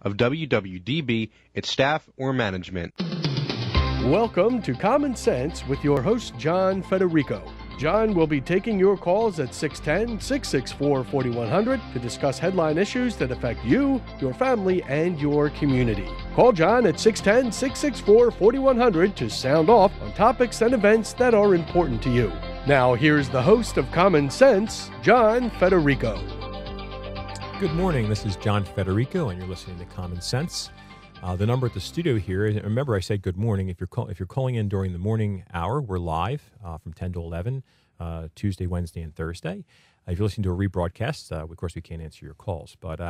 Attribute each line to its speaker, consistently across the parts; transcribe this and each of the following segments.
Speaker 1: of WWDB, its staff, or management.
Speaker 2: Welcome to Common Sense with your host, John Federico. John will be taking your calls at 610-664-4100 to discuss headline issues that affect you, your family, and your community. Call John at 610-664-4100 to sound off on topics and events that are important to you. Now, here's the host of Common Sense, John Federico.
Speaker 3: Good morning. This is John Federico, and you're listening to Common Sense. The number at the studio here, remember I said good morning. If you're calling in during the morning hour, we're live from 10 to 11, Tuesday, Wednesday, and Thursday. If you're listening to a rebroadcast, of course, we can't answer your calls. But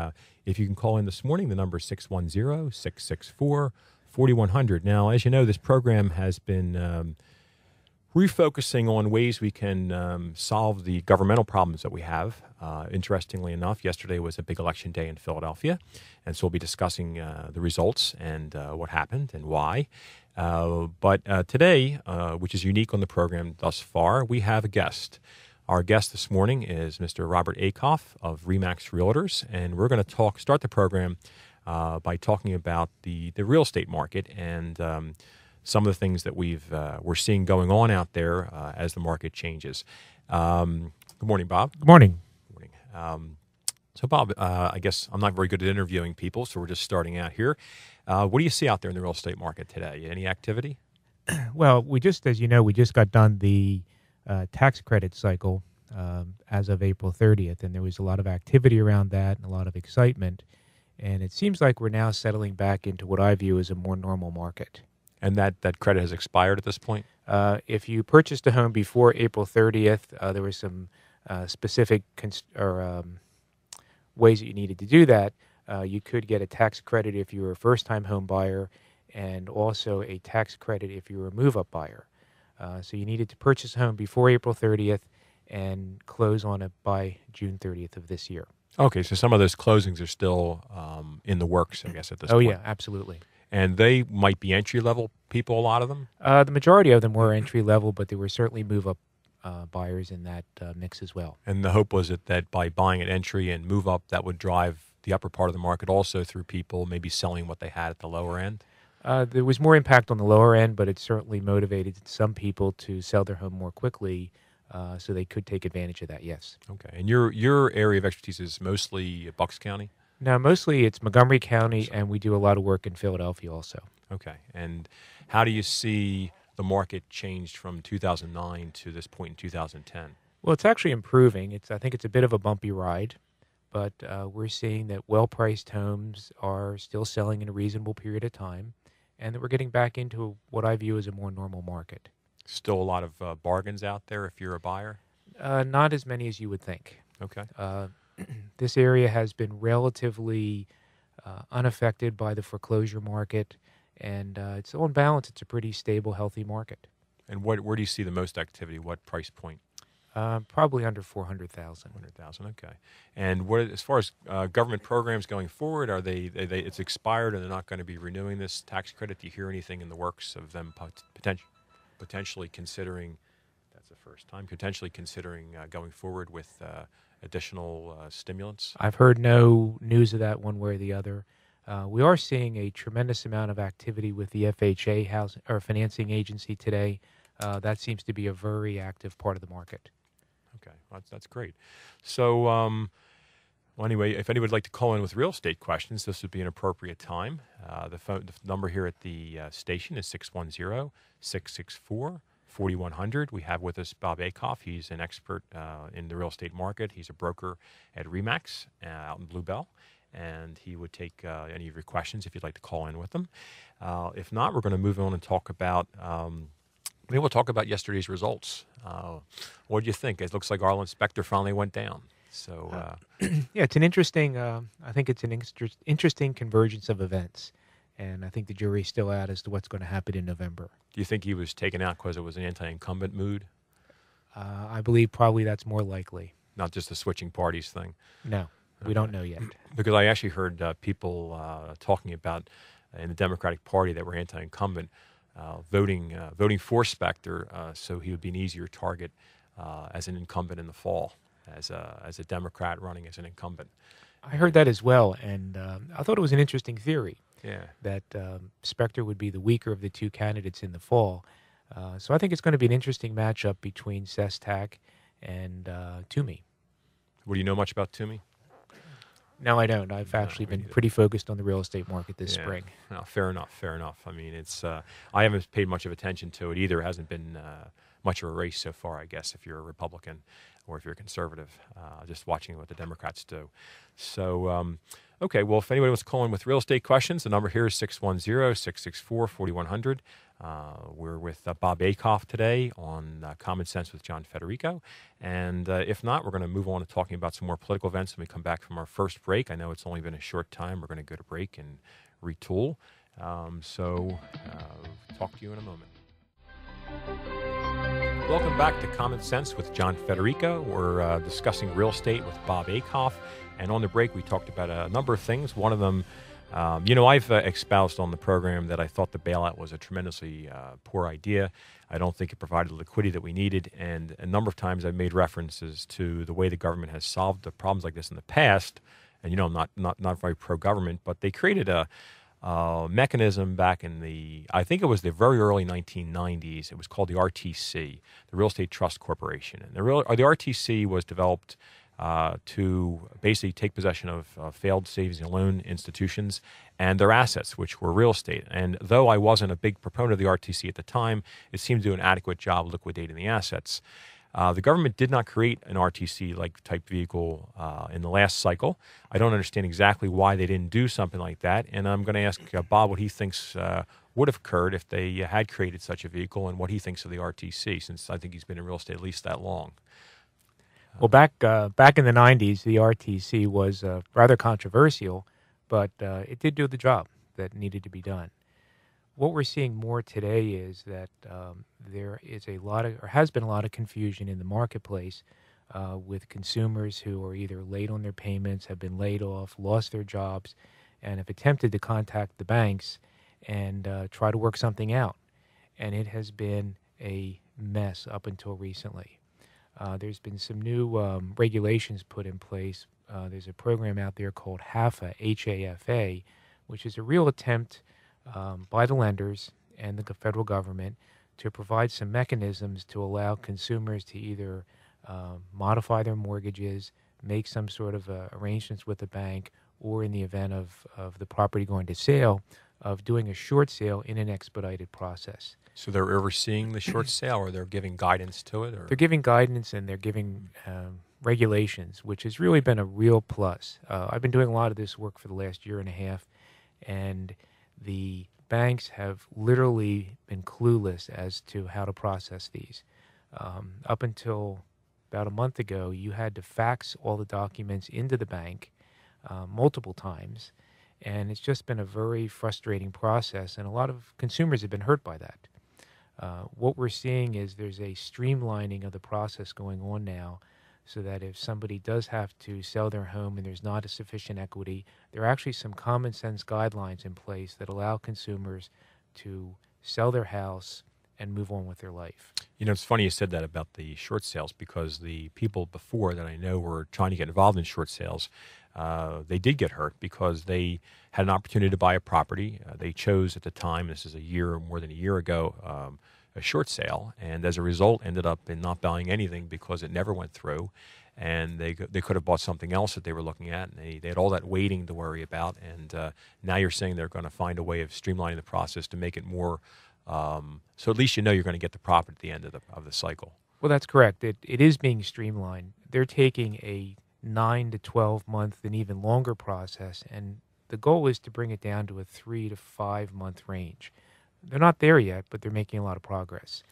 Speaker 3: if you can call in this morning, the number is 610-664-4100. Now, as you know, this program has been refocusing on ways we can solve the governmental problems that we have. Interestingly enough, yesterday was a big election day in Philadelphia, and so we'll be discussing the results and what happened and why. But today, which is unique on the program thus far, we have a guest. Our guest this morning is Mr. Robert Akoff of RE/MAX Realtors, and we're going to start the program by talking about the real estate market and some of the things that we're seeing going on out there as the market changes. Good morning, Bob.
Speaker 4: Good morning.
Speaker 3: Good morning. So, Bob, I guess I'm not very good at interviewing people, so we're just starting out here. What do you see out there in the real estate market today? Any activity?
Speaker 4: Well, as you know, we just got done the tax credit cycle as of April 30th, and there was a lot of activity around that and a lot of excitement. And it seems like we're now settling back into what I view as a more normal market.
Speaker 3: And that credit has expired at this point?
Speaker 4: If you purchased a home before April 30th, there were some specific ways that you needed to do that. You could get a tax credit if you were a first-time home buyer, and also a tax credit if you were a move-up buyer. So you needed to purchase a home before April 30th and close on it by June 30th of this year.
Speaker 3: Okay, so some of those closings are still in the works, I guess, at this point.
Speaker 4: Oh, yeah, absolutely.
Speaker 3: And they might be entry-level people, a lot of them?
Speaker 4: The majority of them were entry-level, but there were certainly move-up buyers in that mix as well.
Speaker 3: And the hope was that by buying at entry and move-up, that would drive the upper part of the market also through people maybe selling what they had at the lower end?
Speaker 4: There was more impact on the lower end, but it certainly motivated some people to sell their home more quickly, so they could take advantage of that, yes.
Speaker 3: Okay. And your area of expertise is mostly Bucks County?
Speaker 4: No, mostly it's Montgomery County, and we do a lot of work in Philadelphia also.
Speaker 3: Okay. And how do you see the market changed from 2009 to this point in 2010?
Speaker 4: Well, it's actually improving. I think it's a bit of a bumpy ride, but we're seeing that well-priced homes are still selling in a reasonable period of time, and that we're getting back into what I view as a more normal market.
Speaker 3: Still a lot of bargains out there if you're a buyer?
Speaker 4: Not as many as you would think.
Speaker 3: Okay.
Speaker 4: This area has been relatively unaffected by the foreclosure market, and it's on balance, it's a pretty stable, healthy market.
Speaker 3: And where do you see the most activity? What price point?
Speaker 4: Probably under $400,000.
Speaker 3: $400,000, okay. And as far as government programs going forward, are it's expired and they're not going to be renewing this tax credit? Do you hear anything in the works of them potentially considering? That's the first time potentially considering going forward with additional stimulants?
Speaker 4: I've heard no news of that one way or the other. We are seeing a tremendous amount of activity with the FHA financing agency today. That seems to be a very active part of the market.
Speaker 3: Okay, well, that's great. So, well, anyway, if anyone would like to call in with real estate questions, this would be an appropriate time. The number here at the station is 610-664-4100. We have with us Bob Akoff. He's an expert in the real estate market. He's a broker at RE/MAX out in Blue Bell, and he would take any of your questions if you'd like to call in with them. If not, we're going to move on and talk about maybe we'll talk about yesterday's results. What do you think? It looks like Arlen Specter finally went down. So,
Speaker 4: yeah, it's an interesting. I think it's an interesting convergence of events, and I think the jury's still out as to what's going to happen in November.
Speaker 3: Do you think he was taken out because it was an anti-incumbent mood?
Speaker 4: I believe probably that's more likely.
Speaker 3: Not just the switching parties thing.
Speaker 4: No, we don't know yet.
Speaker 3: Because I actually heard people talking about in the Democratic Party that were anti-incumbent. Voting for Specter, so he would be an easier target as an incumbent in the fall, as a Democrat running as an incumbent.
Speaker 4: I heard that as well, and I thought it was an interesting theory
Speaker 3: Yeah.
Speaker 4: that Specter would be the weaker of the two candidates in the fall. So I think it's going to be an interesting matchup between Sestak and Toomey.
Speaker 3: What, do you know much about Toomey?
Speaker 4: No, I don't. I've actually
Speaker 3: me
Speaker 4: been
Speaker 3: neither.
Speaker 4: pretty focused on the real estate market this
Speaker 3: Yeah.
Speaker 4: spring.
Speaker 3: No, fair enough. Fair enough. I mean, it's I haven't paid much of attention to it either. It hasn't been much of a race so far, I guess, if you're a Republican or if you're a conservative. Just watching what the Democrats do. So, okay. Well, if anybody wants to call in with real estate questions, the number here is 610-664-4100. We're with Bob Akoff today on Common Sense with John Federico. And if not, we're going to move on to talking about some more political events when we come back from our first break. I know it's only been a short time. We're going to go to break and retool. Talk to you in a moment. Welcome back to Common Sense with John Federico. We're discussing real estate with Bob Akoff. And on the break, we talked about a number of things. One of them, I've espoused on the program that I thought the bailout was a tremendously poor idea. I don't think it provided the liquidity that we needed. And a number of times I've made references to the way the government has solved the problems like this in the past. And, I'm not very pro-government, but they created a mechanism back in I think it was the very early 1990s. It was called the RTC, the Real Estate Trust Corporation. And the RTC was developed to basically take possession of failed savings and loan institutions and their assets, which were real estate. And though I wasn't a big proponent of the RTC at the time, it seemed to do an adequate job liquidating the assets. The government did not create an RTC-like type vehicle in the last cycle. I don't understand exactly why they didn't do something like that, and I'm going to ask Bob what he thinks would have occurred if they had created such a vehicle and what he thinks of the RTC, since I think he's been in real estate at least that long.
Speaker 4: Well, back in the 90s, the RTC was rather controversial, but it did do the job that needed to be done. What we're seeing more today is that there is has been a lot of confusion in the marketplace with consumers who are either late on their payments, have been laid off, lost their jobs, and have attempted to contact the banks and try to work something out. And it has been a mess up until recently. There's been some new regulations put in place. There's a program out there called HAFA, H-A-F-A, which is a real attempt by the lenders and the federal government to provide some mechanisms to allow consumers to either modify their mortgages, make some sort of arrangements with the bank, or in the event of the property going to sale, of doing a short sale in an expedited process.
Speaker 3: So they're overseeing the short sale, or they're giving guidance to it? Or?
Speaker 4: They're giving guidance and they're giving regulations, which has really been a real plus. I've been doing a lot of this work for the last year and a half, and the banks have literally been clueless as to how to process these. Up until about a month ago, you had to fax all the documents into the bank multiple times, and it's just been a very frustrating process, and a lot of consumers have been hurt by that. What we're seeing is there's a streamlining of the process going on now, so that if somebody does have to sell their home and there's not a sufficient equity, there are actually some common sense guidelines in place that allow consumers to sell their house and move on with their life.
Speaker 3: It's funny you said that about the short sales, because the people before that I know were trying to get involved in short sales, they did get hurt because they had an opportunity to buy a property. They chose at the time, this is more than a year ago, a short sale, and as a result ended up in not buying anything because it never went through, and they could have bought something else that they were looking at, and they had all that waiting to worry about, and now you're saying they're going to find a way of streamlining the process to make it more, so at least you're going to get the profit at the end of the cycle.
Speaker 4: Well, that's correct. It is being streamlined. They're taking a 9 to 12 month and even longer process, and the goal is to bring it down to a 3 to 5 month range. They're not there yet, but they're making a lot of progress.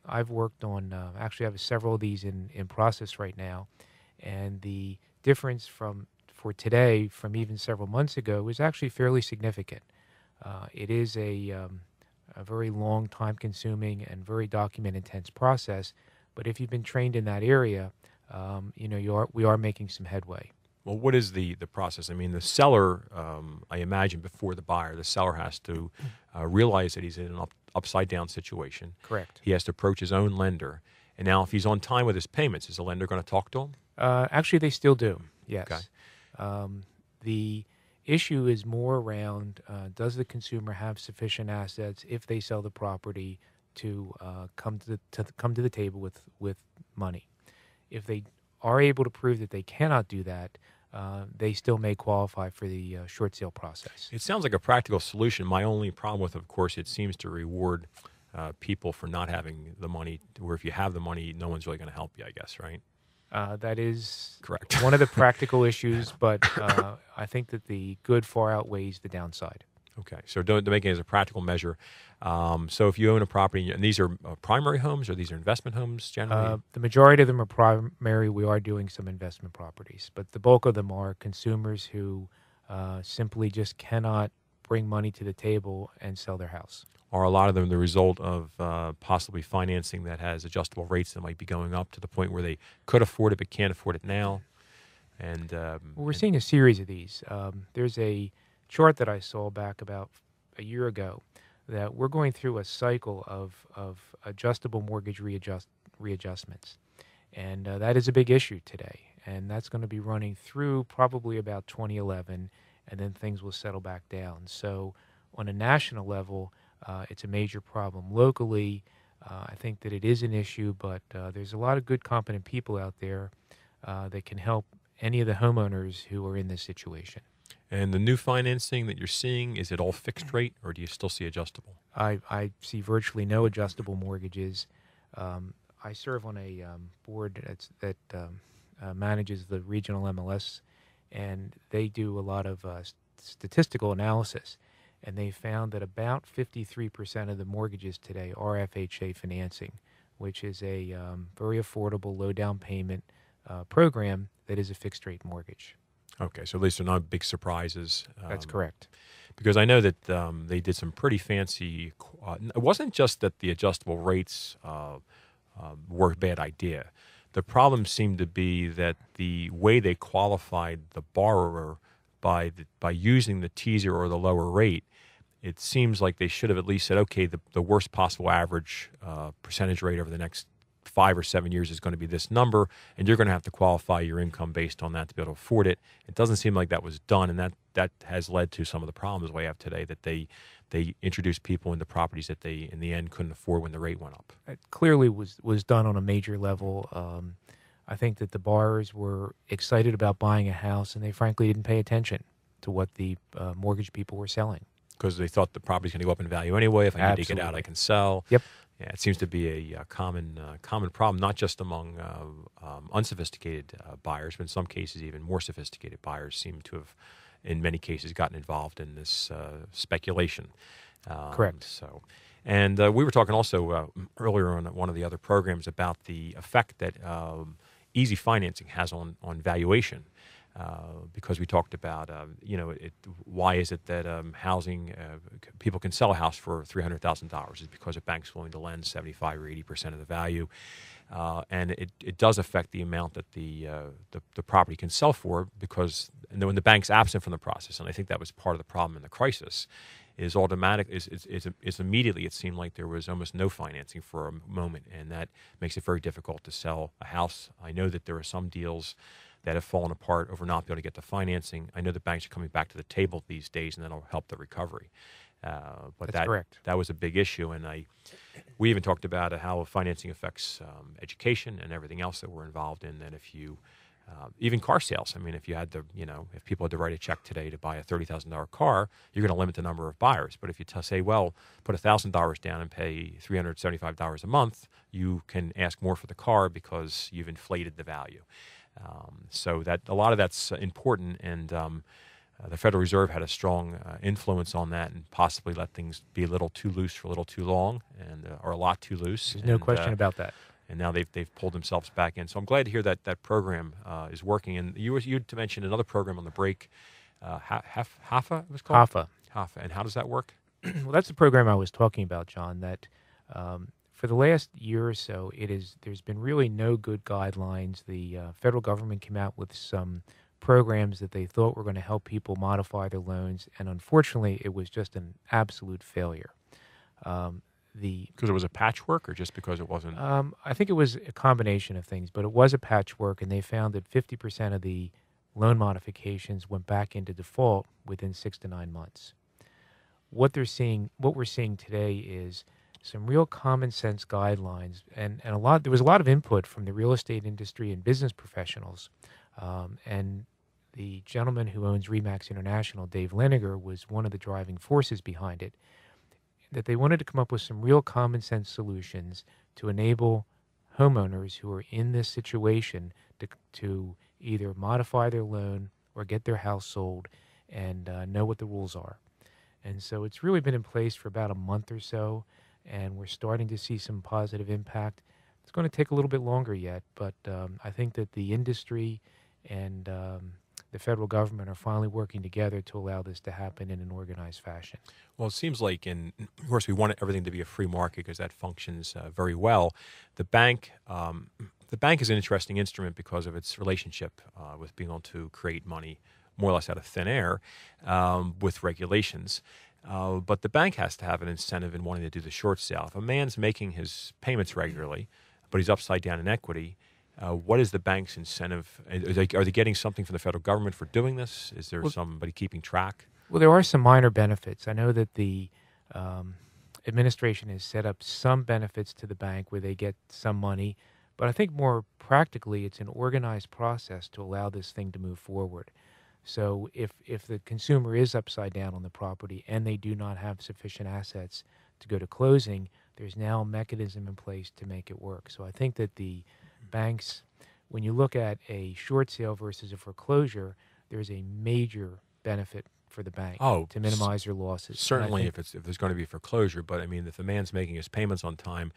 Speaker 4: I've worked on, actually I have several of these in process right now, and the difference for today from even several months ago is actually fairly significant. It is a very long, time-consuming, and very document-intense process, but if you've been trained in that area, we are making some headway.
Speaker 3: Well, what is the process? I mean, the seller, I imagine before the buyer, the seller has to realize that he's in an upside-down situation.
Speaker 4: Correct.
Speaker 3: He has to approach his own lender. And now if he's on time with his payments, is the lender going to talk to him?
Speaker 4: Actually, they still do, yes.
Speaker 3: Okay.
Speaker 4: The issue is more around does the consumer have sufficient assets if they sell the property to come to the table with money. If they are able to prove that they cannot do that, they still may qualify for the short sale process.
Speaker 3: It sounds like a practical solution. My only problem with it, of course, it seems to reward people for not having the money, where if you have the money, no one's really going to help you, I guess, right?
Speaker 4: That is
Speaker 3: correct.
Speaker 4: one of the practical issues, but I think that the good far outweighs the downside.
Speaker 3: Okay, so to make it as a practical measure. So if you own a property, and these are primary homes, or these are investment homes generally?
Speaker 4: The majority of them are primary. We are doing some investment properties, but the bulk of them are consumers who simply just cannot bring money to the table and sell their house.
Speaker 3: Are a lot of them the result of possibly financing that has adjustable rates that might be going up to the point where they could afford it but can't afford it now? And
Speaker 4: we're seeing a series of these. There's a chart that I saw back about a year ago that we're going through a cycle of adjustable mortgage readjustments. And that is a big issue today. And that's going to be running through probably about 2011, and then things will settle back down. So on a national level, it's a major problem. Locally, I think that it is an issue, but there's a lot of good, competent people out there that can help any of the homeowners who are in this situation.
Speaker 3: And the new financing that you're seeing, is it all fixed rate, or do you still see adjustable?
Speaker 4: I see virtually no adjustable mortgages. I serve on a board that manages the regional MLS, and they do a lot of statistical analysis. And they found that about 53% of the mortgages today are FHA financing, which is a very affordable, low down payment program that is a fixed rate mortgage.
Speaker 3: Okay, so at least they're not big surprises.
Speaker 4: That's correct.
Speaker 3: Because I know that they did some pretty fancy. It wasn't just that the adjustable rates were a bad idea. The problem seemed to be that the way they qualified the borrower by using the teaser or the lower rate, it seems like they should have at least said, okay, the worst possible average percentage rate over the next 5 or 7 years is going to be this number, and you're going to have to qualify your income based on that to be able to afford it. It doesn't seem like that was done, and that has led to some of the problems we have today, that they introduced people into properties that they, in the end, couldn't afford when the rate went up.
Speaker 4: It clearly was done on a major level. I think that the borrowers were excited about buying a house, and they frankly didn't pay attention to what the mortgage people were selling.
Speaker 3: Because they thought the property's going to go up in value anyway. If I need to get out, I can sell.
Speaker 4: Yep.
Speaker 3: Yeah, it seems to be a common problem, not just among unsophisticated buyers, but in some cases even more sophisticated buyers seem to have, in many cases, gotten involved in this speculation.
Speaker 4: Correct.
Speaker 3: So, and we were talking also earlier on one of the other programs about the effect that easy financing has on valuation. Because we talked about, why is it that housing, people can sell a house for $300,000? It's because a bank's willing to lend 75 or 80% of the value. And it does affect the amount that the property can sell for, because when the bank's absent from the process, and I think that was part of the problem in the crisis, is immediately it seemed like there was almost no financing for a moment, and that makes it very difficult to sell a house. I know that there are some deals that have fallen apart over not being able to get the financing. I know the banks are coming back to the table these days, and that'll help the recovery. But
Speaker 4: That's correct.
Speaker 3: That was a big issue, and we even talked about how financing affects education and everything else that we're involved in. That if you even car sales. I mean, if people had to write a check today to buy a $30,000 car, you're going to limit the number of buyers. But if you say, well, put $1,000 down and pay $375 a month, you can ask more for the car because you've inflated the value. So that a lot of that's important, and the Federal Reserve had a strong influence on that, and possibly let things be a little too loose for a little too long, or a lot too loose.
Speaker 4: There's no question about that.
Speaker 3: And now they've pulled themselves back in. So I'm glad to hear that program is working. And you to mention another program on the break, HAFA it was called? HAFA. And how does that work?
Speaker 4: Well, that's the program I was talking about, John, that for the last year or so, there's been really no good guidelines. The federal government came out with some programs that they thought were going to help people modify their loans, and unfortunately, it was just an absolute failure.
Speaker 3: Because it was a patchwork, or just because it wasn't?
Speaker 4: I think it was a combination of things, but it was a patchwork, and they found that 50% of the loan modifications went back into default within 6 to 9 months. What we're seeing today is some real common sense guidelines, and there was a lot of input from the real estate industry and business professionals. And the gentleman who owns Remax International, Dave Leniger, was one of the driving forces behind it, that they wanted to come up with some real common sense solutions to enable homeowners who are in this situation to either modify their loan or get their house sold and know what the rules are. And so it's really been in place for about a month or so, and we're starting to see some positive impact. It's going to take a little bit longer yet, but I think that the industry and the federal government are finally working together to allow this to happen in an organized fashion.
Speaker 3: Well, it seems like, of course, we want everything to be a free market because that functions very well. The bank is an interesting instrument because of its relationship with being able to create money more or less out of thin air with regulations. But the bank has to have an incentive in wanting to do the short sale. If a man's making his payments regularly, but he's upside down in equity, what is the bank's incentive? Are they getting something from the federal government for doing this? Is there somebody keeping track?
Speaker 4: Well, there are some minor benefits. I know that the administration has set up some benefits to the bank where they get some money, but I think more practically it's an organized process to allow this thing to move forward. So if the consumer is upside down on the property and they do not have sufficient assets to go to closing, there's now a mechanism in place to make it work. So I think that the banks, when you look at a short sale versus a foreclosure, there's a major benefit for the bank to minimize their losses.
Speaker 3: Certainly if there's going to be foreclosure, but I mean, if the man's making his payments on time,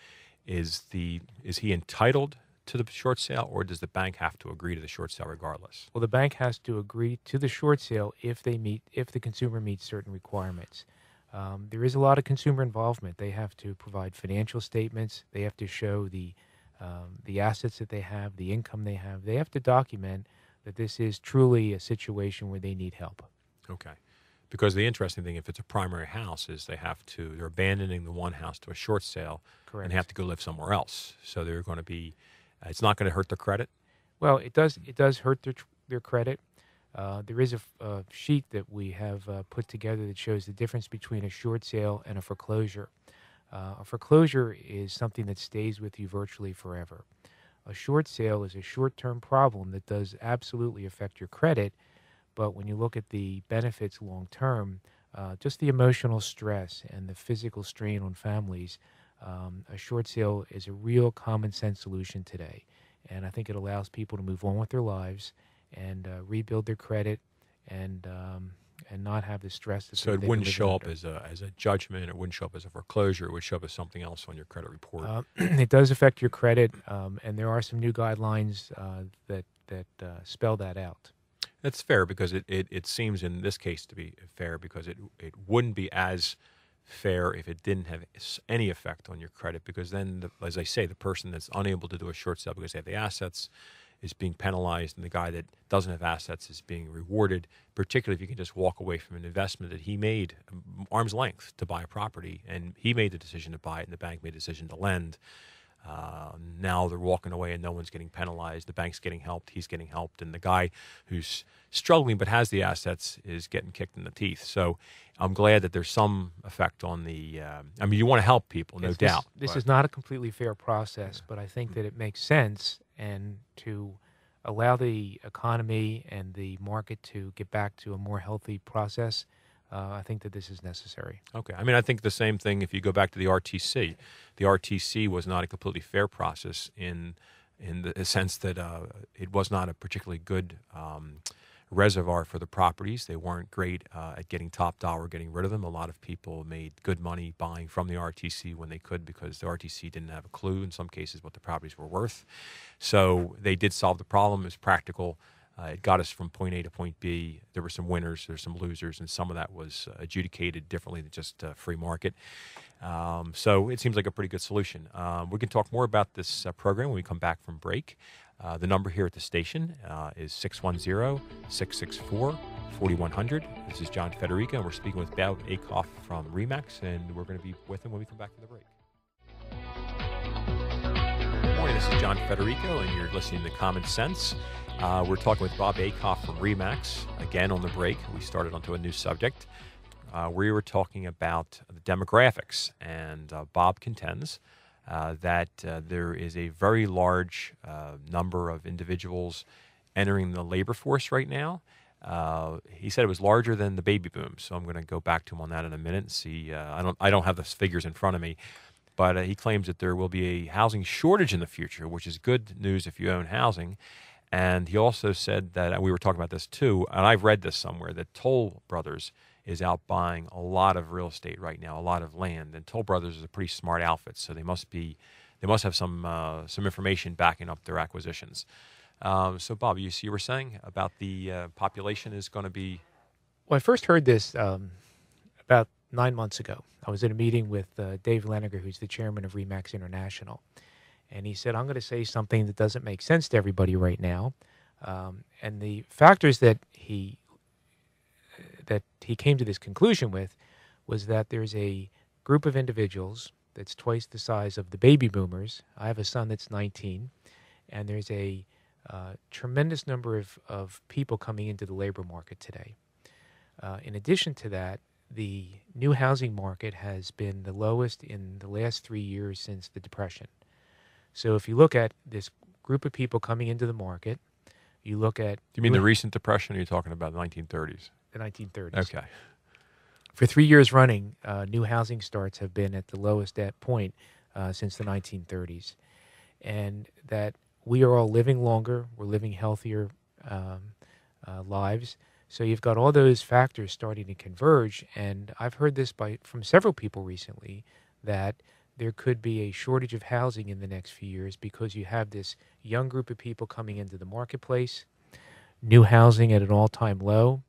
Speaker 3: is he entitled to the short sale, or does the bank have to agree to the short sale regardless?
Speaker 4: Well, the bank has to agree to the short sale if the consumer meets certain requirements. There is a lot of consumer involvement. They have to provide financial statements. They have to show the assets that they have, the income they have. They have to document that this is truly a situation where they need help.
Speaker 3: Okay. Because the interesting thing, if it's a primary house, is they're abandoning the one house to a short sale. Correct. And they have to go live somewhere else. So they're going to be, it's not going to hurt their credit?
Speaker 4: Well, it does hurt their credit. There is a sheet that we have put together that shows the difference between a short sale and a foreclosure. A foreclosure is something that stays with you virtually forever. A short sale is a short-term problem that does absolutely affect your credit, but when you look at the benefits long-term, just the emotional stress and the physical strain on families, a short sale is a real common-sense solution today. And I think it allows people to move on with their lives and rebuild their credit and not have the stress.
Speaker 3: So it wouldn't show up as a judgment. It wouldn't show up as a foreclosure. It would show up as something else on your credit report.
Speaker 4: It does affect your credit, and there are some new guidelines that spell that out.
Speaker 3: That's fair because it seems in this case to be fair because it wouldn't be as fair if it didn't have any effect on your credit because then, as I say, the person that's unable to do a short sale because they have the assets is being penalized, and the guy that doesn't have assets is being rewarded, particularly if you can just walk away from an investment that he made arm's length to buy a property, and he made the decision to buy it, and the bank made the decision to lend. Now they're walking away and no one's getting penalized. The bank's getting helped, he's getting helped, and the guy who's struggling but has the assets is getting kicked in the teeth. So I'm glad that there's some effect on the I mean, you want to help people, no doubt.
Speaker 4: This is not a completely fair process, but I think that it makes sense, and to allow the economy and the market to get back to a more healthy process, I think that this is necessary.
Speaker 3: Okay. I mean, I think the same thing if you go back to the RTC. The RTC was not a completely fair process in the sense that it was not a particularly good reservoir for the properties. They weren't great at getting top dollar, getting rid of them. A lot of people made good money buying from the RTC when they could because the RTC didn't have a clue in some cases what the properties were worth. So they did solve the problem. It was practical. It got us from point A to point B. There were some winners, there's some losers, and some of that was adjudicated differently than just free market. So it seems like a pretty good solution. We can talk more about this program when we come back from break. The number here at the station is 610-664-4100. This is John Federico, and we're speaking with Bob Akoff from Remax, and we're going to be with him when we come back from the break. Good morning, this is John Federico, and you're listening to Common Sense. We're talking with Bob Akoff from RE/MAX. Again, on the break, we started onto a new subject. We were talking about the demographics, and Bob contends that there is a very large number of individuals entering the labor force right now. He said it was larger than the baby boom, so I'm going to go back to him on that in a minute and see. I don't have the figures in front of me, but he claims that there will be a housing shortage in the future, which is good news if you own housing. And he also said that, and we were talking about this too, and I've read this somewhere, that Toll Brothers is out buying a lot of real estate right now, a lot of land. And Toll Brothers is a pretty smart outfit, so they must have some information backing up their acquisitions. So, Bob, you were saying about the population is going to be...
Speaker 4: Well, I first heard this about 9 months ago. I was in a meeting with Dave Leniger, who's the chairman of RE/MAX International. And he said, I'm going to say something that doesn't make sense to everybody right now. And the factors that he came to this conclusion with was that there's a group of individuals that's twice the size of the baby boomers. I have a son that's 19, and there's a tremendous number of people coming into the labor market today. In addition to that, the new housing market has been the lowest in the last 3 years since the Depression. So if you look at this group of people coming into the market, you look at...
Speaker 3: Do you mean the recent Depression, or are you talking about the 1930s?
Speaker 4: The 1930s.
Speaker 3: Okay.
Speaker 4: For 3 years running, new housing starts have been at the lowest point since the 1930s. And that we are all living longer, we're living healthier lives. So you've got all those factors starting to converge, and I've heard this from several people recently, that there could be a shortage of housing in the next few years because you have this young group of people coming into the marketplace, new housing at an all-time low,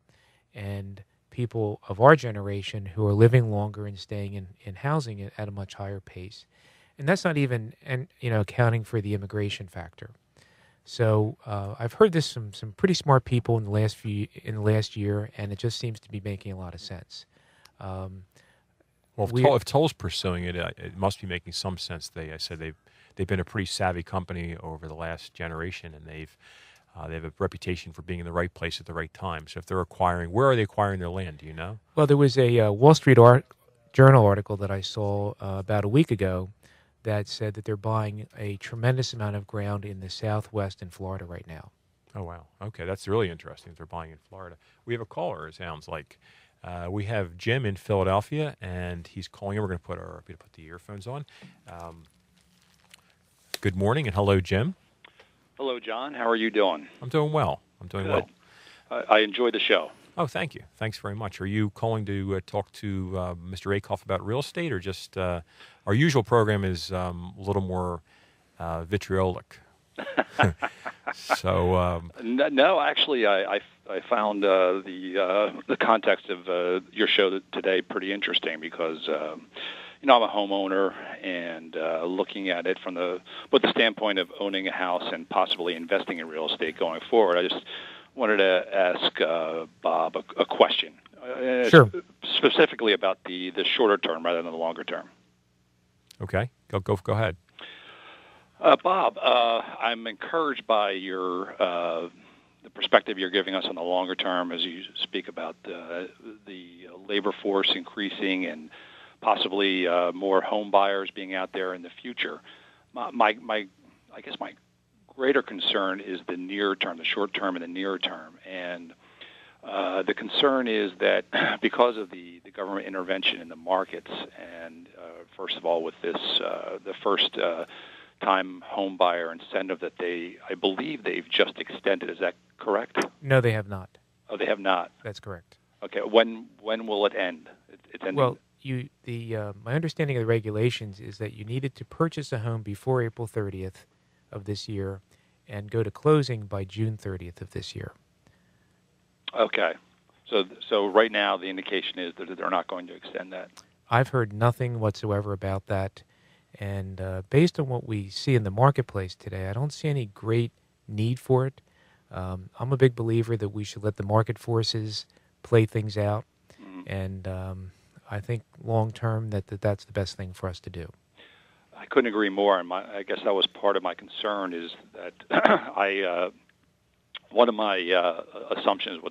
Speaker 4: and people of our generation who are living longer and staying in housing at a much higher pace. And that's not even accounting for the immigration factor. So I've heard this from some pretty smart people in the last year, and it just seems to be making a lot of sense.
Speaker 3: Well, if Toll's pursuing it, it must be making some sense. I said they've been a pretty savvy company over the last generation, and they have a reputation for being in the right place at the right time. So if they're acquiring, where are they acquiring their land? Do you know?
Speaker 4: Well, there was a Wall Street Journal article that I saw about a week ago that said that they're buying a tremendous amount of ground in the Southwest in Florida right now.
Speaker 3: Oh, wow. Okay, that's really interesting if they're buying in Florida. We have a caller, it sounds like. We have Jim in Philadelphia, and he's calling in. We're going to put the earphones on. Good morning, and hello, Jim.
Speaker 5: Hello, John. How are you doing?
Speaker 3: I'm doing well.
Speaker 5: Good. I enjoy the show.
Speaker 3: Oh, thank you. Thanks very much. Are you calling to talk to Mr. Akoff about real estate, or just our usual program is a little more vitriolic? So
Speaker 5: no, actually, I found the context of your show today pretty interesting because I'm a homeowner and looking at it from the standpoint of owning a house and possibly investing in real estate going forward. I just wanted to ask Bob a question.
Speaker 4: Sure.
Speaker 5: Specifically about the shorter term rather than the longer term.
Speaker 3: Okay, go ahead.
Speaker 5: Bob, I'm encouraged by the perspective you're giving us on the longer term as you speak about the labor force increasing and possibly more home buyers being out there in the future. I guess my greater concern is the near term, the short term and the near term. And the concern is that because of the government intervention in the markets, and first of all with this, the first time home buyer incentive that I believe they've just extended. Is that correct?
Speaker 4: No, they have not.
Speaker 5: Oh, they have not.
Speaker 4: That's correct.
Speaker 5: Okay. When will it end? It's ending.
Speaker 4: Well, my understanding of the regulations is that you needed to purchase a home before April 30th of this year and go to closing by June 30th of this year.
Speaker 5: Okay. So right now the indication is that they're not going to extend that.
Speaker 4: I've heard nothing whatsoever about that. And based on what we see in the marketplace today, I don't see any great need for it. I'm a big believer that we should let the market forces play things out. Mm-hmm. And I think long-term that's the best thing for us to do.
Speaker 5: I couldn't agree more. And I guess that was part of my concern is that one of my assumptions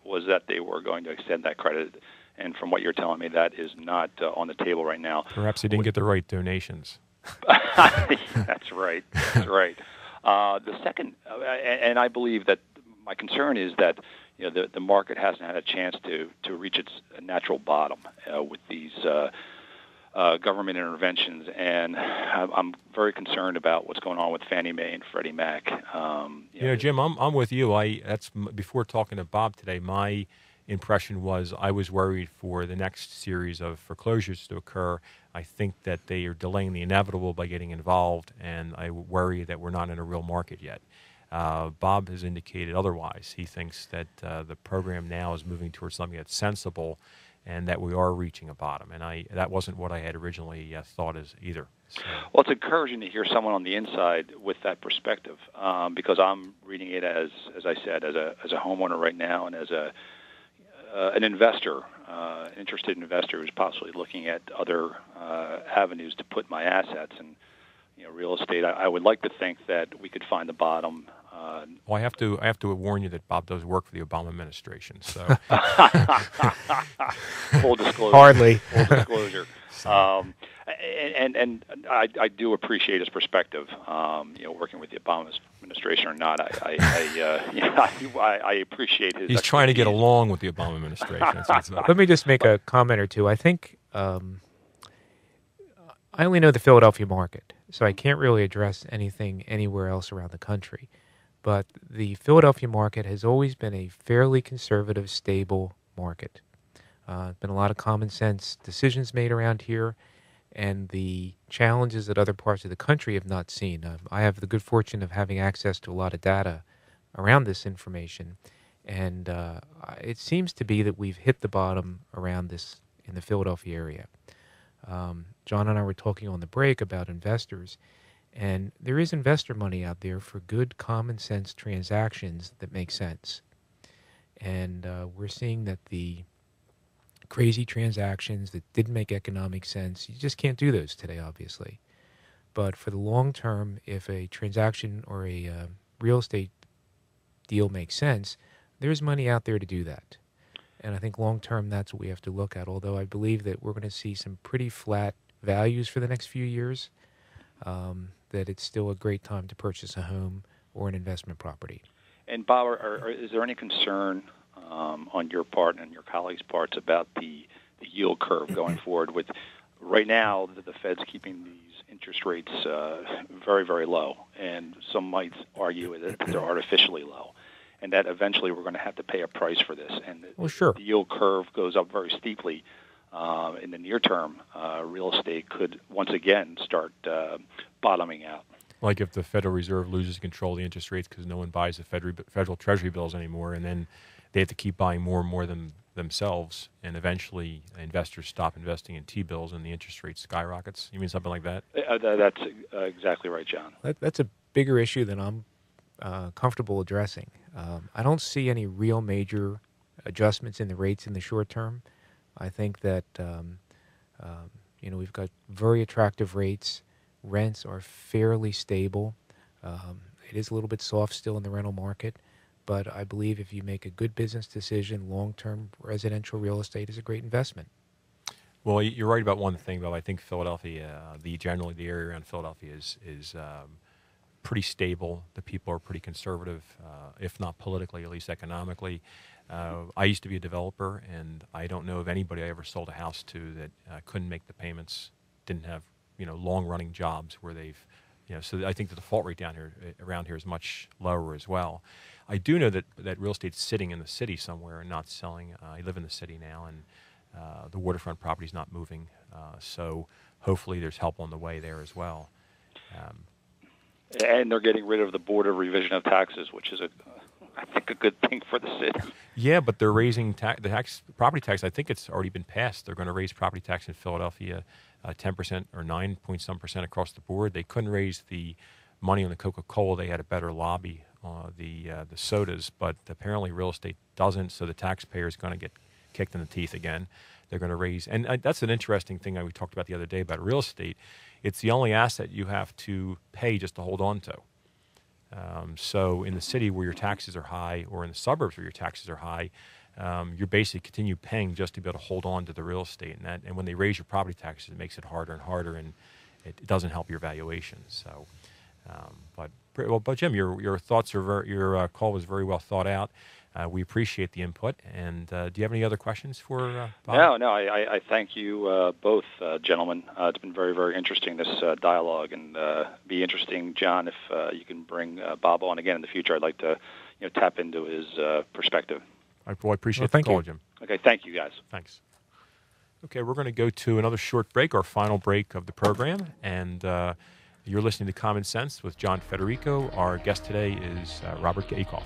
Speaker 5: was that they were going to extend that credit, and from what you're telling me, that is not on the table right now.
Speaker 3: Perhaps they didn't get the right donations.
Speaker 5: That's right. That's right. The second, and I believe that my concern is that the market hasn't had a chance to reach its natural bottom with these government interventions, and I'm very concerned about what's going on with Fannie Mae and Freddie Mac.
Speaker 3: Jim, I'm with you. Before talking to Bob today, my impression was I was worried for the next series of foreclosures to occur. I think that they are delaying the inevitable by getting involved, and I worry that we're not in a real market yet. Bob has indicated otherwise. He thinks that the program now is moving towards something that's sensible and that we are reaching a bottom. And that wasn't what I had originally thought as either. So.
Speaker 5: Well, it's encouraging to hear someone on the inside with that perspective because I'm reading it as I said, as a homeowner right now and as an investor, an interested investor who's possibly looking at other avenues to put my assets and real estate. I would like to think that we could find the bottom.
Speaker 3: Well, I have to warn you that Bob does work for the Obama administration. So
Speaker 5: full disclosure.
Speaker 4: Hardly.
Speaker 5: Full disclosure. And I do appreciate his perspective. Working with the Obama administration or not, I appreciate his.
Speaker 3: He's trying to get along with the Obama administration.
Speaker 4: Let me just make a comment or two. I think I only know the Philadelphia market, so I can't really address anything anywhere else around the country. But the Philadelphia market has always been a fairly conservative, stable market. Been a lot of common sense decisions made around here, and the challenges that other parts of the country have not seen. I have the good fortune of having access to a lot of data around this information, and it seems to be that we've hit the bottom around this in the Philadelphia area. John and I were talking on the break about investors, and there is investor money out there for good common sense transactions that make sense. And we're seeing that the crazy transactions that didn't make economic sense, you just can't do those today, obviously. But for the long term, if a transaction or a real estate deal makes sense, there's money out there to do that. And I think long term, that's what we have to look at, although I believe that we're going to see some pretty flat values for the next few years, that it's still a great time to purchase a home or an investment property.
Speaker 5: And Bob, is there any concern on your part and your colleagues' parts about the yield curve going forward? With right now, the Fed's keeping these interest rates very, very low, and some might argue that they're artificially low, and that eventually we're going to have to pay a price for this. And
Speaker 4: sure.
Speaker 5: The yield curve goes up very steeply. In the near term, real estate could once again start bottoming out.
Speaker 3: Like if the Federal Reserve loses control of the interest rates because no one buys the federal Treasury bills anymore, and then they have to keep buying more and more themselves, and eventually investors stop investing in T-bills and the interest rate skyrockets. You mean something like that?
Speaker 5: That's exactly right, John.
Speaker 4: That's a bigger issue than I'm comfortable addressing. I don't see any real major adjustments in the rates in the short term. I think that we've got very attractive rates. Rents are fairly stable. It is a little bit soft still in the rental market, but I believe if you make a good business decision, long-term residential real estate is a great investment.
Speaker 3: Well, you're right about one thing, though. I think Philadelphia, generally the area around Philadelphia is pretty stable. The people are pretty conservative, if not politically, at least economically. I used to be a developer, and I don't know of anybody I ever sold a house to that couldn't make the payments, didn't have long-running jobs where they've, so I think the default rate around here is much lower as well. I do know that real estate's sitting in the city somewhere and not selling. I live in the city now, and the waterfront property's not moving, so hopefully there's help on the way there as well.
Speaker 5: And they're getting rid of the Board of Revision of Taxes, which is I think a good thing for the city. Yeah,
Speaker 3: but they're raising the property tax. I think it's already been passed. They're going to raise property tax in Philadelphia 10% or 9-point-some% across the board. They couldn't raise the money on the Coca-Cola. They had a better lobby on the sodas, but apparently real estate doesn't, so the taxpayer is going to get kicked in the teeth again. They're going to raise, and that's an interesting thing we talked about the other day about real estate. It's the only asset you have to pay just to hold on to. So in the city where your taxes are high, or in the suburbs where your taxes are high, you're basically continue paying just to be able to hold on to the real estate. And when they raise your property taxes, it makes it harder and harder, and it doesn't help your valuations. So, but Jim, your thoughts are your call was very well thought out. We appreciate the input. And do you have any other questions for Bob?
Speaker 5: No. I thank you both, gentlemen. It's been very, very interesting, this dialogue, and be interesting, John, if you can bring Bob on again in the future. I'd like to tap into his perspective.
Speaker 3: I appreciate the call, Jim.
Speaker 5: Okay, thank you, guys.
Speaker 3: Thanks. Okay, we're going to go to another short break, our final break of the program, and you're listening to Common Sense with John Federico. Our guest today is Robert Akoff.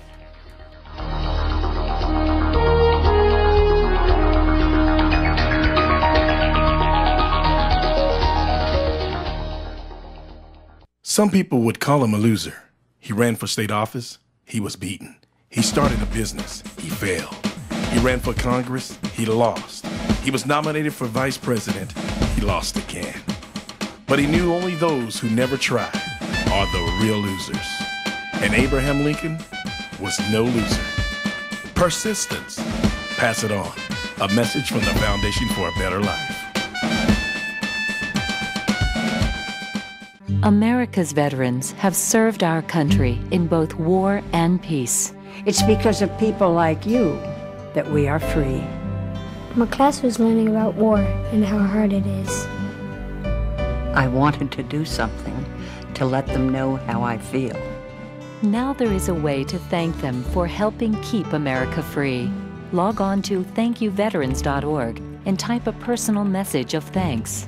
Speaker 6: Some people would call him a loser. He ran for state office. He was beaten. He started a business. He failed. He ran for Congress. He lost. He was nominated for vice president. He lost again. But he knew only those who never try are the real losers. And Abraham Lincoln was no loser. Persistence. Pass it on. A message from the Foundation for a Better Life.
Speaker 7: America's veterans have served our country in both war and peace.
Speaker 8: It's because of people like you that we are free.
Speaker 9: My class was learning about war and how hard it is.
Speaker 10: I wanted to do something to let them know how I feel.
Speaker 7: Now there is a way to thank them for helping keep America free. Log on to thankyouveterans.org and type a personal message of thanks.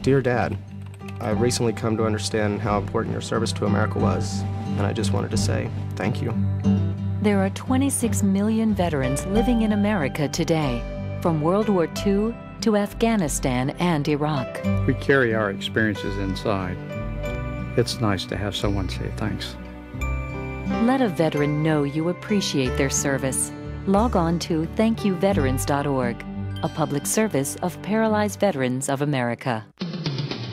Speaker 11: Dear Dad, I've recently come to understand how important your service to America was, and I just wanted to say thank you.
Speaker 7: There are 26 million veterans living in America today, from World War II to Afghanistan and Iraq.
Speaker 12: We carry our experiences inside. It's nice to have someone say thanks.
Speaker 7: Let a veteran know you appreciate their service. Log on to thankyouveterans.org, a public service of Paralyzed Veterans of America.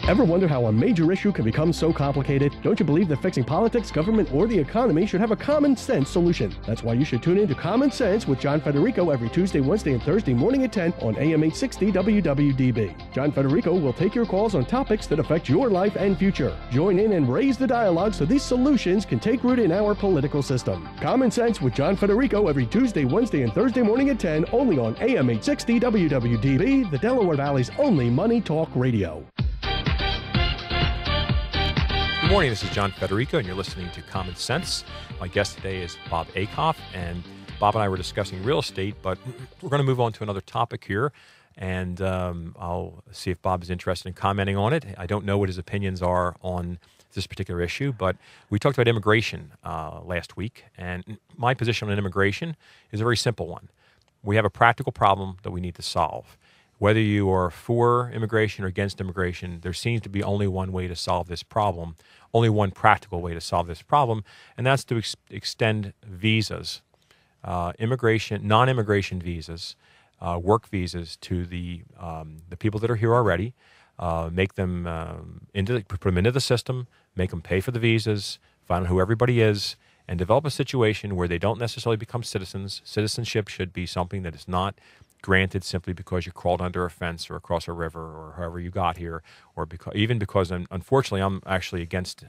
Speaker 2: Ever wonder how a major issue can become so complicated? Don't you believe that fixing politics, government, or the economy should have a common sense solution? That's why you should tune in to Common Sense with John Federico every Tuesday, Wednesday, and Thursday morning at 10 on AM 860 WWDB. John Federico will take your calls on topics that affect your life and future. Join in and raise the dialogue so these solutions can take root in our political system. Common Sense with John Federico every Tuesday, Wednesday, and Thursday morning at 10 only on AM 860 WWDB, the Delaware Valley's only money talk radio.
Speaker 3: Good morning, this is John Federico, and you're listening to Common Sense. My guest today is Bob Akoff, and Bob and I were discussing real estate, but we're going to move on to another topic here, and I'll see if Bob is interested in commenting on it. I don't know what his opinions are on this particular issue, but we talked about immigration last week, and my position on immigration is a very simple one. We have a practical problem that we need to solve. Whether you are for immigration or against immigration, there seems to be only one way to solve this problem, only one practical way to solve this problem, and that's to extend visas, non-immigration visas, work visas to the people that are here already, make them put them into the system, make them pay for the visas, find out who everybody is, and develop a situation where they don't necessarily become citizens. Citizenship should be something that is not granted simply because you crawled under a fence or across a river or however you got here, or because unfortunately I'm actually against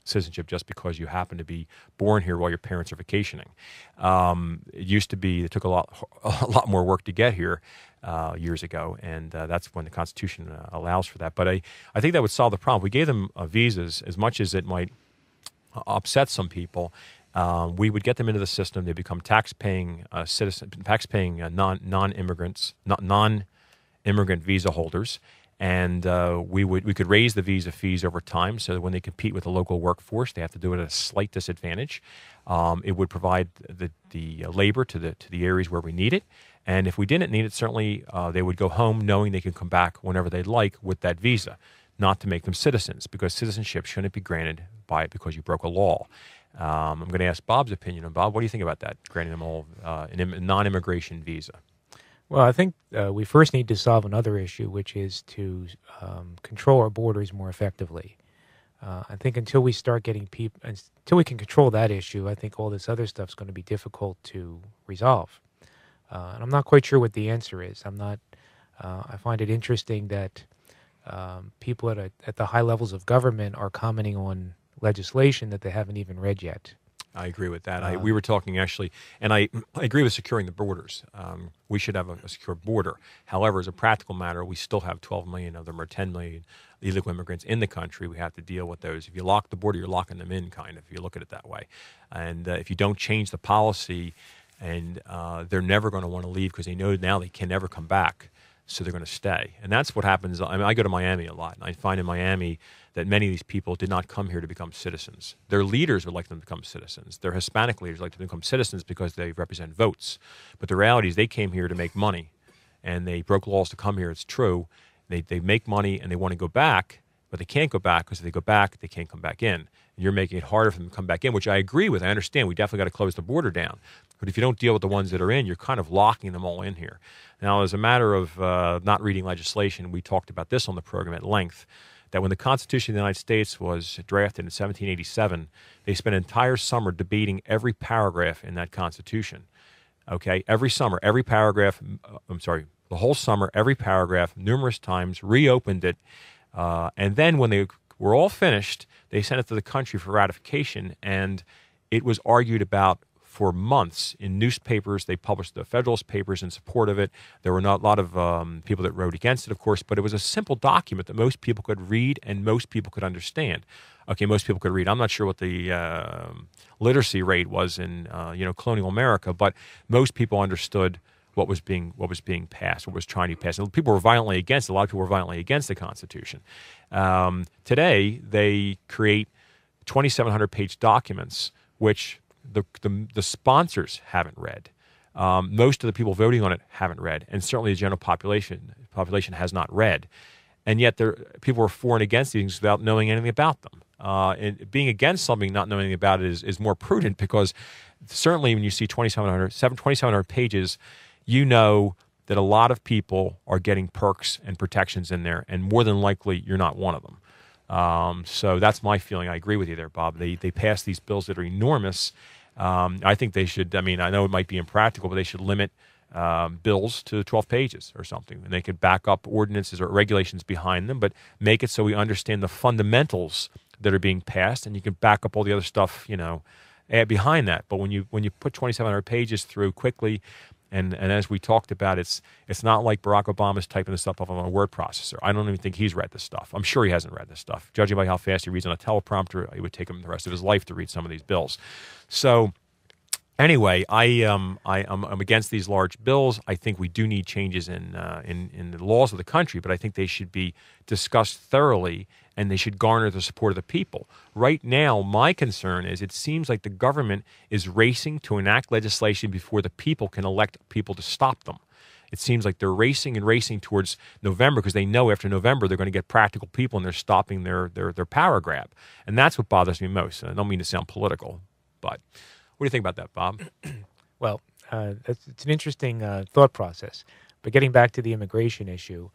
Speaker 3: citizenship just because you happen to be born here while your parents are vacationing. It used to be it took a lot more work to get here years ago, and that's when the Constitution allows for that. But I think that would solve the problem. We gave them visas, as much as it might upset some people. We would get them into the system. They become tax-paying non-immigrant visa holders, and we could raise the visa fees over time so that when they compete with the local workforce, they have to do it at a slight disadvantage. It would provide the labor to the areas where we need it, and if we didn't need it, certainly they would go home knowing they can come back whenever they'd like with that visa. Not to make them citizens, because citizenship shouldn't be granted because you broke a law. I'm going to ask Bob's opinion. And Bob, what do you think about that, granting them all a non-immigration visa?
Speaker 4: Well, I think we first need to solve another issue, which is to control our borders more effectively. I think until we start getting people, until we can control that issue, I think all this other stuff's going to be difficult to resolve. And I'm not quite sure what the answer is. I'm not. I find it interesting that people at the high levels of government are commenting on legislation that they haven't even read yet.
Speaker 3: I agree with that. We were talking actually, and I agree with securing the borders. We should have a secure border. However, as a practical matter, we still have 12 million of them, or 10 million illegal immigrants in the country. We have to deal with those. If you lock the border, you're locking them in, kind of, if you look at it that way. And if you don't change the policy, and they're never going to want to leave because they know now they can never come back. So they're going to stay. And that's what happens. I mean, I go to Miami a lot, and I find in Miami that many of these people did not come here to become citizens. Their leaders would like them to become citizens. Their Hispanic leaders like to become citizens because they represent votes. But the reality is they came here to make money, and they broke laws to come here. It's true. They make money, and they want to go back, but they can't go back because if they go back, they can't come back in. And you're making it harder for them to come back in, which I agree with. I understand. We definitely got to close the border down. But if you don't deal with the ones that are in, you're kind of locking them all in here. Now, as a matter of not reading legislation, we talked about this on the program at length, that when the Constitution of the United States was drafted in 1787, they spent an entire summer debating every paragraph in that Constitution. Okay? Every summer, every paragraph, the whole summer, every paragraph, numerous times, reopened it. And then when they were all finished, they sent it to the country for ratification, and it was argued about for months in newspapers. They published the Federalist Papers in support of it. There were not a lot of people that wrote against it, of course, but it was a simple document that most people could read and most people could understand. Okay, most people could read. I'm not sure what the literacy rate was in colonial America, but most people understood what was being passed, what was trying to be passed. And people were violently against it. A lot of people were violently against the Constitution. Today, they create 2,700-page documents, which the sponsors haven't read. Most of the people voting on it haven't read, and certainly the general population has not read. And yet people are for and against these things without knowing anything about them. And being against something, not knowing anything about it is more prudent, because certainly when you see 2,700 pages, you know that a lot of people are getting perks and protections in there, and more than likely you're not one of them. So that's my feeling. I agree with you there, Bob. They pass these bills that are enormous. I think they should, I know it might be impractical, but they should limit bills to 12 pages or something. And they could back up ordinances or regulations behind them, but make it so we understand the fundamentals that are being passed, and you can back up all the other stuff, behind that. But when you put 2,700 pages through quickly, and as we talked about, it's not like Barack Obama's typing this stuff up on a word processor. I don't even think he's read this stuff. I'm sure he hasn't read this stuff. Judging by how fast he reads on a teleprompter, it would take him the rest of his life to read some of these bills. So anyway, I'm against these large bills. I think we do need changes in the laws of the country, but I think they should be discussed thoroughly, and they should garner the support of the people. Right now, my concern is it seems like the government is racing to enact legislation before the people can elect people to stop them. It seems like they're racing towards November because they know after November they're going to get practical people, and they're stopping their power grab. And that's what bothers me most. And I don't mean to sound political, but what do you think about that, Bob?
Speaker 4: Well, it's an interesting thought process. But getting back to the immigration issue,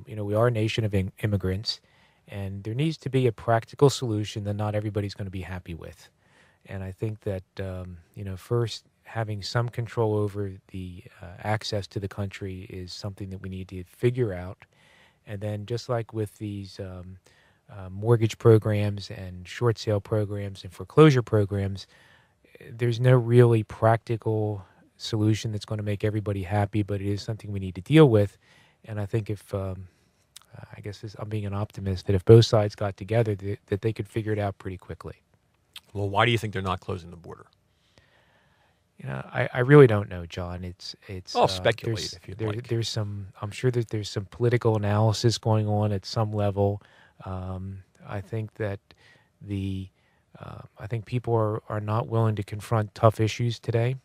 Speaker 4: we are a nation of immigrants, and there needs to be a practical solution that not everybody's going to be happy with. And I think that, first, having some control over the access to the country is something that we need to figure out. And then just like with these mortgage programs and short sale programs and foreclosure programs, there's no really practical solution that's going to make everybody happy, but it is something we need to deal with. And I think if, I'm being an optimist, that if both sides got together, that they could figure it out pretty quickly.
Speaker 3: Well, why do you think they're not closing the border?
Speaker 4: I really don't know, John. It's
Speaker 3: speculate if you'd like.
Speaker 4: I'm sure that there's some political analysis going on at some level. I think that I think people are not willing to confront tough issues today.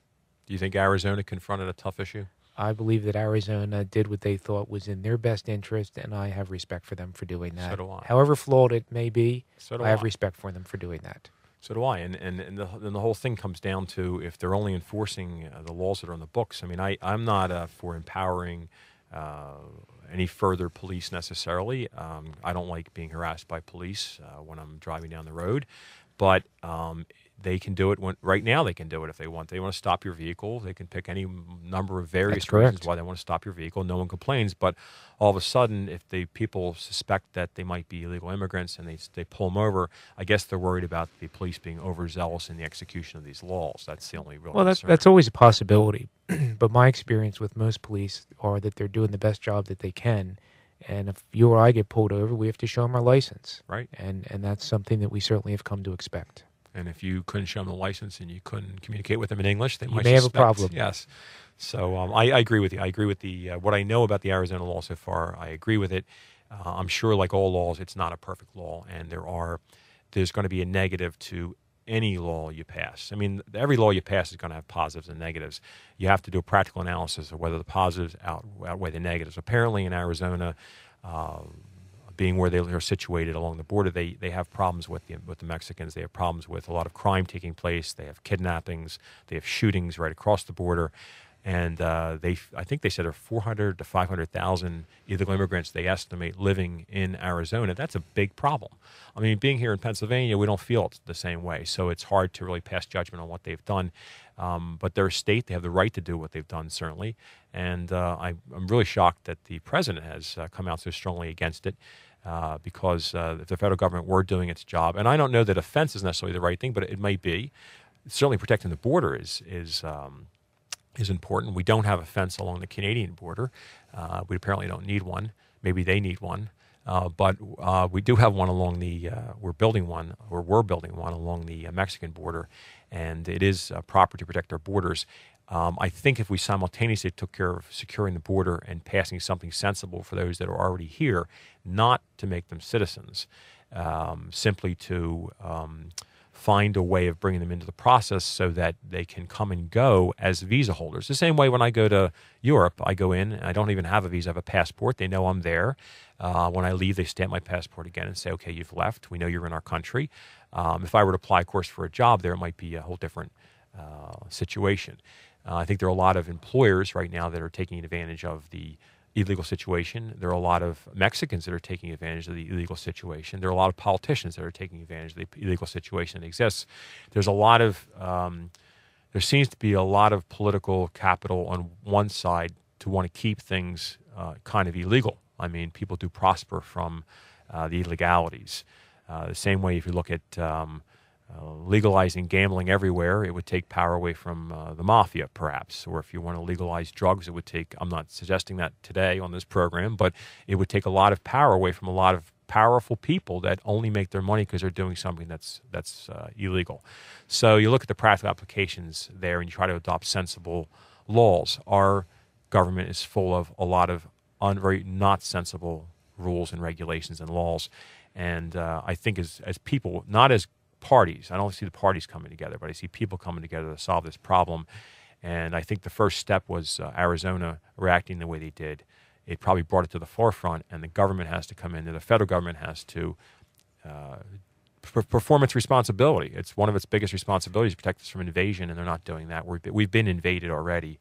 Speaker 3: Do you think Arizona confronted a tough issue?
Speaker 4: I believe that Arizona did what they thought was in their best interest, and I have respect for them for doing that.
Speaker 3: So do I.
Speaker 4: However flawed it may be,
Speaker 3: so
Speaker 4: I have respect for them for doing that.
Speaker 3: So do I. And the whole thing comes down to if they're only enforcing the laws that are on the books. I'm not for empowering any further police necessarily. I don't like being harassed by police when I'm driving down the road, but they can do it right now. They can do it if they want. They want to stop your vehicle. They can pick any number of various reasons why they want to stop your vehicle. No one complains. But all of a sudden, if the people suspect that they might be illegal immigrants and they pull them over, I guess they're worried about the police being overzealous in the execution of these laws. That's the only real concern.
Speaker 4: That's always a possibility. But my experience with most police are that they're doing the best job that they can. And if you or I get pulled over, we have to show them our license.
Speaker 3: Right.
Speaker 4: And that's something that we certainly have come to expect.
Speaker 3: And if you couldn't show them the license and you couldn't communicate with them in English, they might
Speaker 4: may have a
Speaker 3: suspect.
Speaker 4: problem.
Speaker 3: Yes. So I agree with you. I agree with what I know about the Arizona law so far. I agree with it. I'm sure, like all laws, it's not a perfect law, and there's going to be a negative to any law you pass. I mean, every law you pass is going to have positives and negatives. You have to do a practical analysis of whether the positives outweigh the negatives. Apparently, in Arizona, being where they are situated along the border, they have problems with the Mexicans. They have problems with a lot of crime taking place. They have kidnappings. They have shootings right across the border. And I think they said there are 400 to 500,000 illegal immigrants they estimate living in Arizona. That's a big problem. I mean, being here in Pennsylvania, we don't feel it the same way. So it's hard to really pass judgment on what they've done. But they're a state. They have the right to do what they've done, certainly. And I'm really shocked that the president has come out so strongly against it. Because if the federal government were doing its job, and I don't know that a fence is necessarily the right thing, but it might be. Certainly, protecting the border is important. We don't have a fence along the Canadian border. We apparently don't need one. Maybe they need one, but we do have one along the. We're building one along the Mexican border, and it is proper to protect our borders. I think if we simultaneously took care of securing the border and passing something sensible for those that are already here, not to make them citizens, simply to find a way of bringing them into the process so that they can come and go as visa holders. The same way when I go to Europe, I go in, and I don't even have a visa, I have a passport. They know I'm there. When I leave, they stamp my passport again and say, okay, you've left. We know you're in our country. If I were to apply, of course, for a job there, it might be a whole different situation. I think there are a lot of employers right now that are taking advantage of the illegal situation. There are a lot of Mexicans that are taking advantage of the illegal situation. There are a lot of politicians that are taking advantage of the illegal situation that exists. There's a lot of, there seems to be a lot of political capital on one side to want to keep things kind of illegal. I mean, people do prosper from the illegalities. The same way if you look at legalizing gambling everywhere, it would take power away from the mafia, perhaps. Or if you want to legalize drugs, it would take, I'm not suggesting that today on this program, but it would take a lot of power away from a lot of powerful people that only make their money because they're doing something that's illegal. So you look at the practical applications there and you try to adopt sensible laws. Our government is full of a lot of very not sensible rules and regulations and laws. And I think as people, not as parties. I don't see the parties coming together, but I see people coming together to solve this problem. And I think the first step was Arizona reacting the way they did. It probably brought it to the forefront, and the government has to come in, and the federal government has to perform its responsibility. It's one of its biggest responsibilities to protect us from invasion, and they're not doing that. We've been invaded already.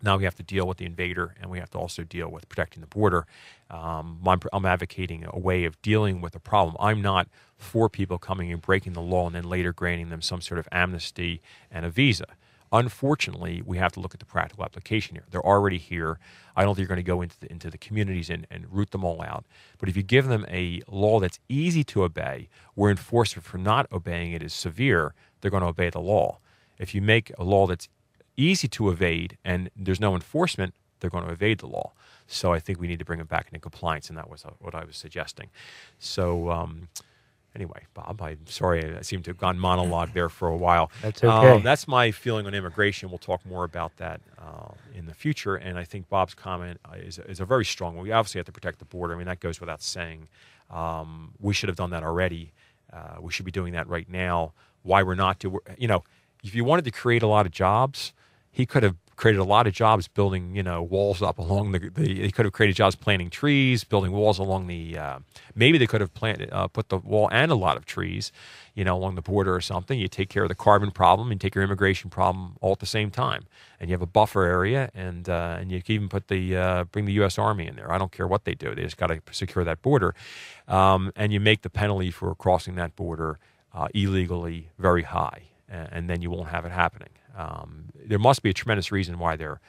Speaker 3: Now we have to deal with the invader, and we have to also deal with protecting the border. I'm advocating a way of dealing with the problem. I'm not for people coming and breaking the law and then later granting them some sort of amnesty and a visa. Unfortunately, we have to look at the practical application here. They're already here. I don't think you're going to go into the communities and root them all out. But if you give them a law that's easy to obey, where enforcement for not obeying it is severe, they're going to obey the law. If you make a law that's easy to evade and there's no enforcement, they're going to evade the law. So I think we need to bring them back into compliance, and that was what I was suggesting. So anyway, Bob, I'm sorry I seem to have gone monologue there for a while.
Speaker 4: That's okay.
Speaker 3: That's my feeling on immigration. We'll talk more about that in the future, and I think Bob's comment is a very strong one. We obviously have to protect the border. I mean, that goes without saying. We should have done that already. We should be doing that right now. Why we're not doing, if you wanted to create a lot of jobs, he could have created a lot of jobs building, walls up along they could have created jobs planting trees, building walls along the, maybe they could have put the wall and a lot of trees, along the border or something. You take care of the carbon problem and take your immigration problem all at the same time. And you have a buffer area, and you can even bring the U.S. Army in there. I don't care what they do. They just got to secure that border. And you make the penalty for crossing that border illegally very high, and then you won't have it happening. There must be a tremendous reason why they're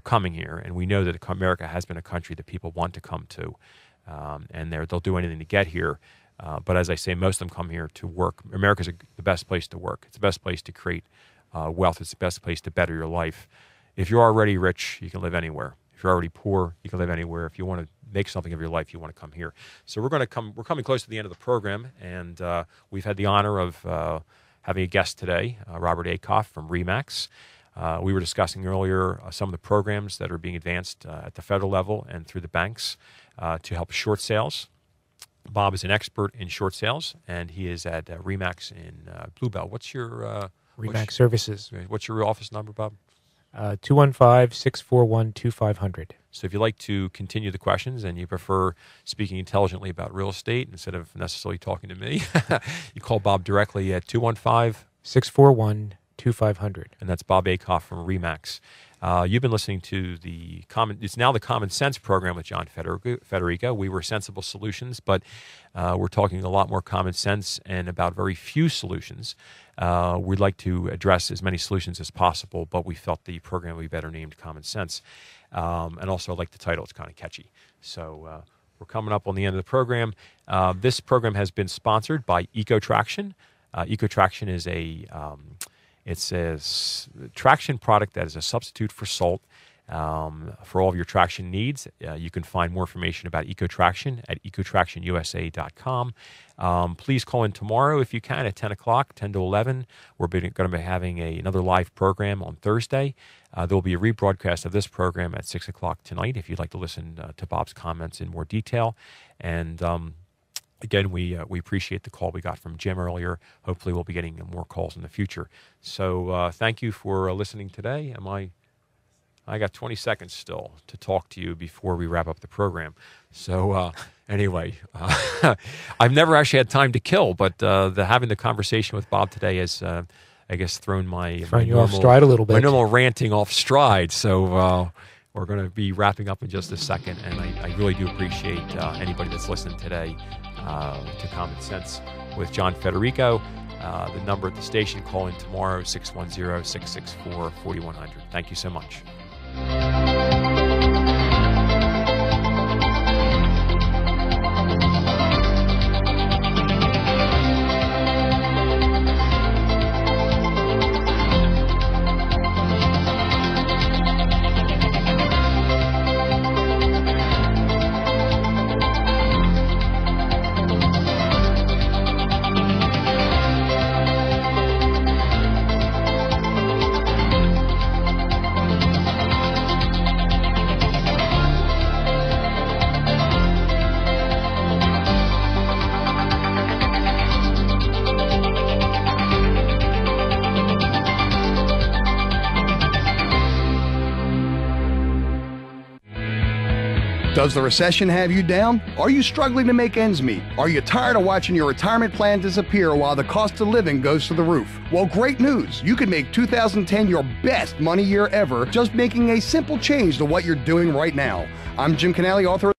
Speaker 3: coming here, and we know that America has been a country that people want to come to, and they'll do anything to get here. But as I say, most of them come here to work. America's the best place to work. It's the best place to create wealth. It's the best place to better your life. If you're already rich, you can live anywhere. If you're already poor, you can live anywhere. If you want to make something of your life, you want to come here. So we're coming close to the end of the program, and we've had the honor of having a guest today, Robert Akoff from RE/MAX. We were discussing earlier some of the programs that are being advanced at the federal level and through the banks to help short sales. Bob is an expert in short sales, and he is at RE/MAX in Bluebell. What's your
Speaker 4: RE/MAX Services?
Speaker 3: What's your office number, Bob?
Speaker 4: 215-641-2500.
Speaker 3: So if you'd like to continue the questions and you prefer speaking intelligently about real estate instead of necessarily talking to me, you call Bob directly at
Speaker 4: 215-641-2500.
Speaker 3: And that's Bob Akoff from RE/MAX. You've been listening to it's now the Common Sense program with John Federico. We were Sensible Solutions, but we're talking a lot more common sense and about very few solutions. We'd like to address as many solutions as possible, but we felt the program would be better named Common Sense. And also I like the title. It's kind of catchy. So we're coming up on the end of the program. This program has been sponsored by EcoTraction. EcoTraction is it's a traction product that is a substitute for salt for all of your traction needs. You can find more information about EcoTraction at ecotractionusa.com. Please call in tomorrow if you can at 10 o'clock, 10 to 11. We're going to be having another live program on Thursday. There will be a rebroadcast of this program at 6 o'clock tonight if you'd like to listen to Bob's comments in more detail. And again, we appreciate the call we got from Jim earlier. Hopefully we'll be getting more calls in the future. So thank you for listening today. I got 20 seconds still to talk to you before we wrap up the program. So anyway, I've never actually had time to kill, but having the conversation with Bob today has, I guess, thrown my
Speaker 4: normal, off stride a little bit.
Speaker 3: My normal ranting off stride. So we're going to be wrapping up in just a second, and I really do appreciate anybody that's listening today to Common Sense with John Federico. The number at the station, call in tomorrow, 610-664-4100. Thank you so much.
Speaker 13: Does the recession have you down? Are you struggling to make ends meet? Are you tired of watching your retirement plan disappear while the cost of living goes to the roof? Well, great news. You can make 2010 your best money year ever just making a simple change to what you're doing right now. I'm Jim Canale, author of